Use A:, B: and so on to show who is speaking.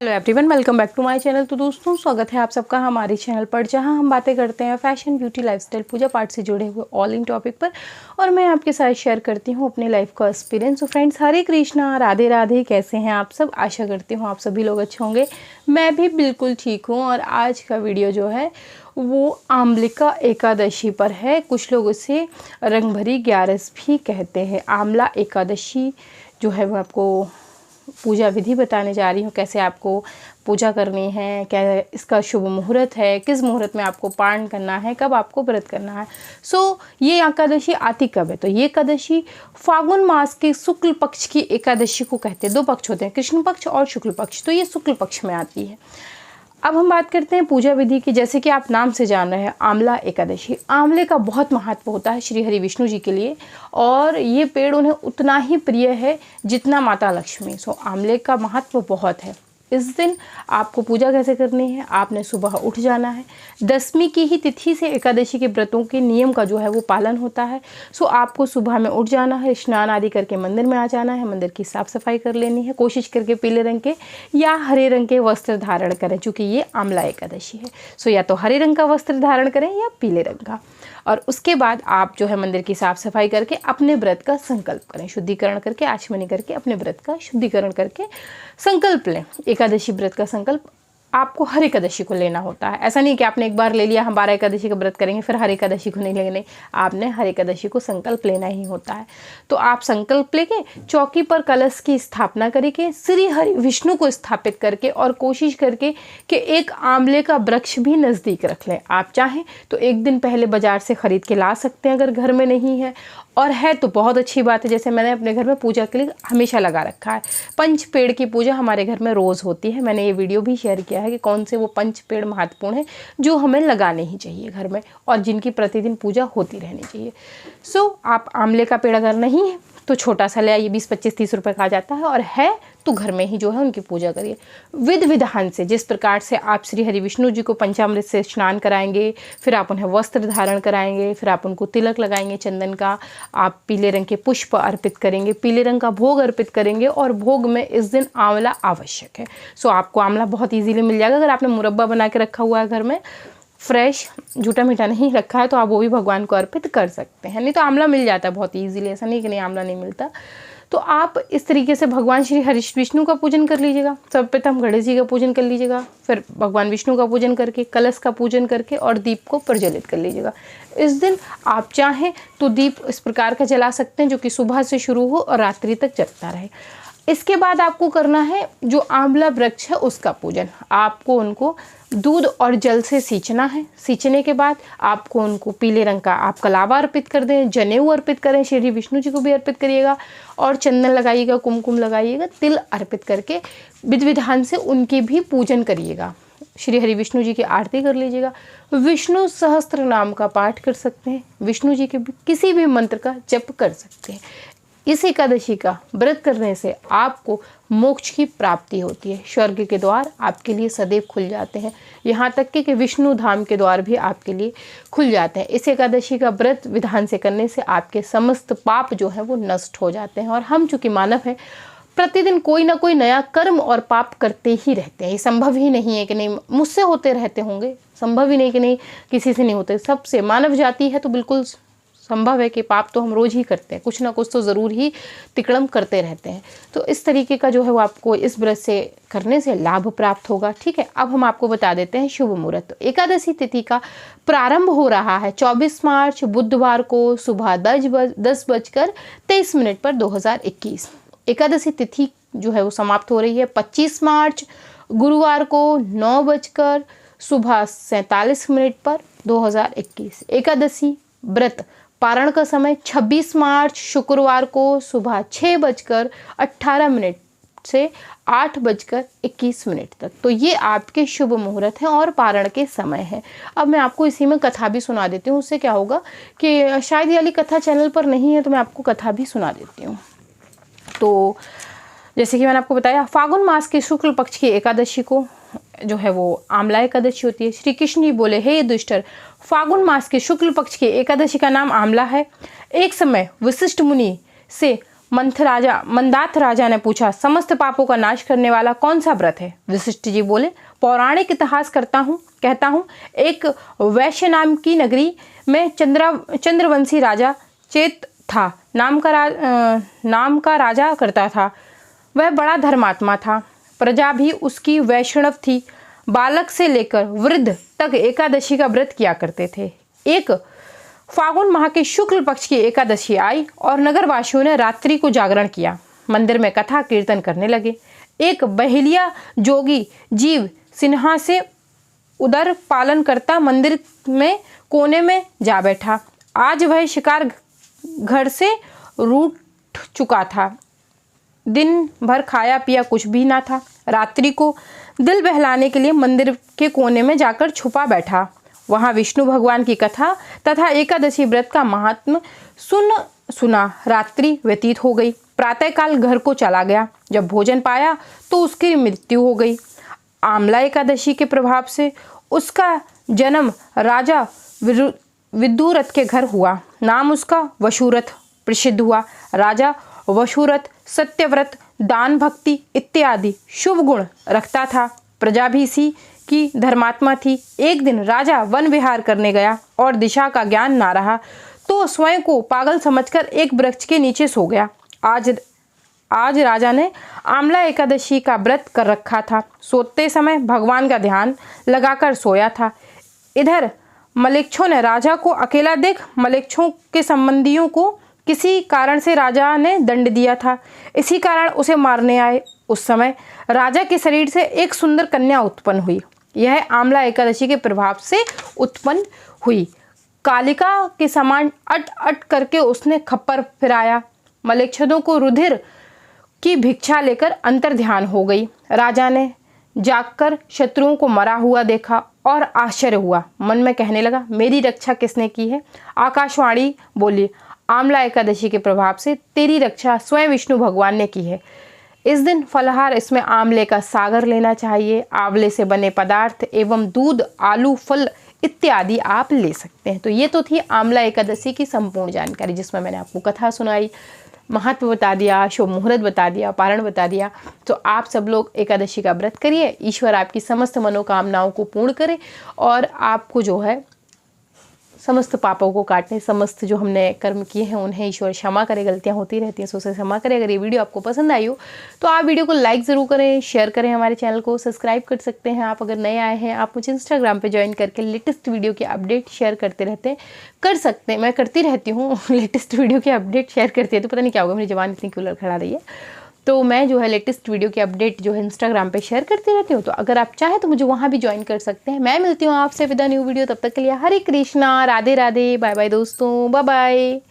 A: Hello everyone, welcome back to my channel. तो दोस्तों, स्वागत है आप सबका हमारे चैनल पर, जहां हम बातें करते हैं फैशन, ब्यूटी, लाइफस्टाइल, पूजा पाठ से जुड़े हुए ऑल इन टॉपिक पर। और मैं आपके साथ शेयर करती हूं अपने लाइफ का एक्सपीरियंस। तो फ्रेंड्स, हरे कृष्णा, राधे राधे। कैसे हैं आप सब? आशा करती हूँ आप सभी लोग अच्छे होंगे। मैं भी बिल्कुल ठीक हूँ। और आज का वीडियो जो है वो आमलिका एकादशी पर है। कुछ लोग उसे रंगभरी ग्यारस भी कहते हैं। आंवला एकादशी जो है वो आपको पूजा विधि बताने जा रही हूँ, कैसे आपको पूजा करनी है, क्या इसका शुभ मुहूर्त है, किस मुहूर्त में आपको पारण करना है, कब आपको व्रत करना है। ये एकादशी आती कब है? तो ये एकादशी फागुन मास के शुक्ल पक्ष की एकादशी को कहते हैं। दो पक्ष होते हैं, कृष्ण पक्ष और शुक्ल पक्ष। तो ये शुक्ल पक्ष में आती है। अब हम बात करते हैं पूजा विधि की। जैसे कि आप नाम से जान रहे हैं, आंवला एकादशी। आंवले का बहुत महत्व होता है श्री हरि विष्णु जी के लिए, और ये पेड़ उन्हें उतना ही प्रिय है जितना माता लक्ष्मी। आंवले का महत्व बहुत है। इस दिन आपको पूजा कैसे करनी है? आपने सुबह उठ जाना है। दसवीं की ही तिथि से एकादशी के व्रतों के नियम का जो है वो पालन होता है। आपको सुबह में उठ जाना है, स्नान आदि करके मंदिर में आ जाना है, मंदिर की साफ सफाई कर लेनी है। कोशिश करके पीले रंग के या हरे रंग के वस्त्र धारण करें, चूँकि ये आंवला एकादशी है। या तो हरे रंग का वस्त्र धारण करें या पीले रंग का। और उसके बाद आप जो है मंदिर की साफ सफाई करके अपने व्रत का संकल्प करें, शुद्धिकरण करके, आचमनी करके अपने व्रत का शुद्धिकरण करके संकल्प लें। एकादशी व्रत का संकल्प आपको हर एकादशी को लेना होता है। ऐसा नहीं कि आपने एक बार ले लिया, हम 12 एकादशी का व्रत करेंगे फिर हर एकादशी को नहीं लेंगे। आपने हर एकादशी को संकल्प लेना ही होता है। तो आप संकल्प लेके चौकी पर कलश की स्थापना करके श्री हरि विष्णु को स्थापित करके, और कोशिश करके कि एक आंवले का वृक्ष भी नज़दीक रख लें। आप चाहें तो एक दिन पहले बाजार से खरीद के ला सकते हैं अगर घर में नहीं है, और है तो बहुत अच्छी बात है। जैसे मैंने अपने घर में पूजा के लिए हमेशा लगा रखा है। पंच पेड़ की पूजा हमारे घर में रोज़ होती है। मैंने ये वीडियो भी शेयर किया है कि कौन से वो पंच पेड़ महत्वपूर्ण हैं जो हमें लगाने ही चाहिए घर में, और जिनकी प्रतिदिन पूजा होती रहनी चाहिए। आप आंवले का पेड़ अगर नहीं है तो छोटा सा ले आइए, 20, 25, 30 रुपए का आ जाता है, और है तो घर में ही जो है उनकी पूजा करिए विध विधान से। जिस प्रकार से आप श्री हरि विष्णु जी को पंचामृत से स्नान कराएंगे, फिर आप उन्हें वस्त्र धारण कराएंगे, फिर आप उनको तिलक लगाएंगे चंदन का, आप पीले रंग के पुष्प अर्पित करेंगे, पीले रंग का भोग अर्पित करेंगे, और भोग में इस दिन आंवला आवश्यक है। आपको आंवला बहुत ईजीली मिल जाएगा। अगर आपने मुरब्बा बना के रखा हुआ है घर में, फ्रेश, झूठा मीठा नहीं रखा है, तो आप वो भी भगवान को अर्पित कर सकते हैं। नहीं तो आंवला मिल जाता है बहुत इजीली, ऐसा नहीं कि नहीं आंवला नहीं मिलता। तो आप इस तरीके से भगवान श्री हरि विष्णु का पूजन कर लीजिएगा। सर्वप्रथम गणेश जी का पूजन कर लीजिएगा, फिर भगवान विष्णु का पूजन करके, कलश का पूजन करके, और दीप को प्रज्वलित कर लीजिएगा। इस दिन आप चाहें तो दीप इस प्रकार का जला सकते हैं जो कि सुबह से शुरू हो और रात्रि तक जलता रहे। इसके बाद आपको करना है जो आंवला वृक्ष है उसका पूजन। आपको उनको दूध और जल से सींचना है। सींचने के बाद आपको उनको पीले रंग का आप कलावा अर्पित कर दें, जनेऊ अर्पित करें, श्री विष्णु जी को भी अर्पित करिएगा, और चंदन लगाइएगा, कुमकुम लगाइएगा, तिल अर्पित करके विधि विधान से उनकी भी पूजन करिएगा। श्री हरि विष्णु जी की आरती कर लीजिएगा। विष्णु सहस्त्र नाम का पाठ कर सकते हैं, विष्णु जी के किसी भी मंत्र का जप कर सकते हैं। इस एकादशी का व्रत करने से आपको मोक्ष की प्राप्ति होती है। स्वर्ग के द्वार आपके लिए सदैव खुल जाते हैं, यहाँ तक कि विष्णु धाम के द्वार भी आपके लिए खुल जाते हैं। इस एकादशी का व्रत विधान से करने से आपके समस्त पाप जो है वो नष्ट हो जाते हैं। और हम चूँकि मानव हैं, प्रतिदिन कोई ना कोई नया कर्म और पाप करते ही रहते हैं। ये संभव ही नहीं है कि नहीं मुझसे होते रहते होंगे, संभव ही नहीं कि नहीं किसी से नहीं होते। सबसे, मानव जाति है तो बिल्कुल संभव है कि पाप तो हम रोज ही करते हैं, कुछ ना कुछ तो ज़रूर ही तिकड़म करते रहते हैं। तो इस तरीके का जो है वो आपको इस व्रत से करने से लाभ प्राप्त होगा। ठीक है, अब हम आपको बता देते हैं शुभ मुहूर्त। तो एकादशी तिथि का प्रारंभ हो रहा है 24 मार्च बुधवार को सुबह 10:23 पर 2021। एकादशी तिथि जो है वो समाप्त हो रही है 25 मार्च गुरुवार को 9:47 पर 2021। एकादशी व्रत पारण का समय 26 मार्च शुक्रवार को सुबह 6:18 से 8:21 तक। तो ये आपके शुभ मुहूर्त हैं और पारण के समय है। अब मैं आपको इसी में कथा भी सुना देती हूँ। उससे क्या होगा कि शायद ये वाली कथा चैनल पर नहीं है, तो मैं आपको कथा भी सुना देती हूँ। तो जैसे कि मैंने आपको बताया, फागुन मास के शुक्ल पक्ष की एकादशी को जो है वो आंवला एकादशी होती है। श्री कृष्ण जी बोले, हे दुष्टर, फागुन मास के शुक्ल पक्ष की एकादशी का नाम आंवला है। एक समय वशिष्ठ मुनि से मंदात राजा ने पूछा, समस्त पापों का नाश करने वाला कौन सा व्रत है? वशिष्ठ जी बोले, पौराणिक इतिहास कहता हूँ एक वैश्य नाम की नगरी में चंद्रवंशी राजा चेत था नाम का राजा करता था। वह बड़ा धर्मात्मा था, प्रजा भी उसकी वैष्णव थी। बालक से लेकर वृद्ध तक एकादशी का व्रत किया करते थे। एक फागुन माह के शुक्ल पक्ष की एकादशी आई और नगरवासियों ने रात्रि को जागरण किया। मंदिर में कथा कीर्तन करने लगे। एक बहेलिया जोगी जीव सिन्हा से उदर पालन करता मंदिर में कोने में जा बैठा। आज वह शिकार घर से रूठ चुका था। दिन भर खाया पिया कुछ भी ना था। रात्रि को दिल बहलाने के लिए मंदिर के कोने में जाकर छुपा बैठा। वहाँ विष्णु भगवान की कथा तथा एकादशी व्रत का महात्म सुना रात्रि व्यतीत हो गई। प्रातःकाल घर को चला गया। जब भोजन पाया तो उसकी मृत्यु हो गई। आमला एकादशी के प्रभाव से उसका जन्म राजा विदुरथ के घर हुआ। नाम उसका वशुरथ प्रसिद्ध हुआ। राजा वशुरथ सत्यव्रत, दान, भक्ति इत्यादि शुभ गुण रखता था। प्रजा भी इसी की धर्मात्मा थी। एक दिन राजा वन विहार करने गया और दिशा का ज्ञान ना रहा तो स्वयं को पागल समझकर एक वृक्ष के नीचे सो गया। आज राजा ने आमला एकादशी का व्रत कर रखा था। सोते समय भगवान का ध्यान लगाकर सोया था। इधर मलेच्छों ने राजा को अकेला देख मलेच्छों के संबंधियों को किसी कारण से राजा ने दंड दिया था। इसी कारण उसे मारने आए। उस समय राजा के शरीर से एक सुंदर कन्या उत्पन्न हुई। यह आमला एकादशी के प्रभाव से उत्पन्न हुई। कालिका के समान अट अट करके उसने खप्पर फिराया। मलेच्छों को रुधिर की भिक्षा लेकर अंतर ध्यान हो गई। राजा ने जागकर शत्रुओं को मरा हुआ देखा और आश्चर्य हुआ। मन में कहने लगा, मेरी रक्षा किसने की है? आकाशवाणी बोली, आमला एकादशी के प्रभाव से तेरी रक्षा स्वयं विष्णु भगवान ने की है। इस दिन फलहार इसमें आंवले का सागर लेना चाहिए। आंवले से बने पदार्थ एवं दूध, आलू, फल इत्यादि आप ले सकते हैं। तो ये तो थी आमला एकादशी की संपूर्ण जानकारी, जिसमें मैंने आपको कथा सुनाई, महत्व बता दिया, शुभ मुहूर्त बता दिया, पारण बता दिया। तो आप सब लोग एकादशी का व्रत करिए। ईश्वर आपकी समस्त मनोकामनाओं को पूर्ण करे और आपको जो है समस्त पापों को काटने, समस्त जो हमने कर्म किए हैं उन्हें ईश्वर क्षमा करे। गलतियां होती रहती हैं, सो उसे क्षमा करे। अगर ये वीडियो आपको पसंद आई हो तो आप वीडियो को लाइक ज़रूर करें, शेयर करें। हमारे चैनल को सब्सक्राइब कर सकते हैं। आप अगर नए आए हैं, आप मुझे इंस्टाग्राम पे ज्वाइन करके लेटेस्ट वीडियो के अपडेट शेयर कर सकते हैं। मैं करती रहती हूँ लेटेस्ट वीडियो के अपडेट शेयर करती है, तो पता नहीं क्या होगा, मेरी ज़बान इतनी क्यों लड़खड़ा रही है। तो मैं जो है लेटेस्ट वीडियो के अपडेट जो है इंस्टाग्राम पे शेयर करती रहती हूँ। तो अगर आप चाहें तो मुझे वहाँ भी ज्वाइन कर सकते हैं। मैं मिलती हूँ आपसे विद अ न्यू वीडियो। तब तक के लिए हरे कृष्णा, राधे राधे, बाय बाय दोस्तों, बाय बाय।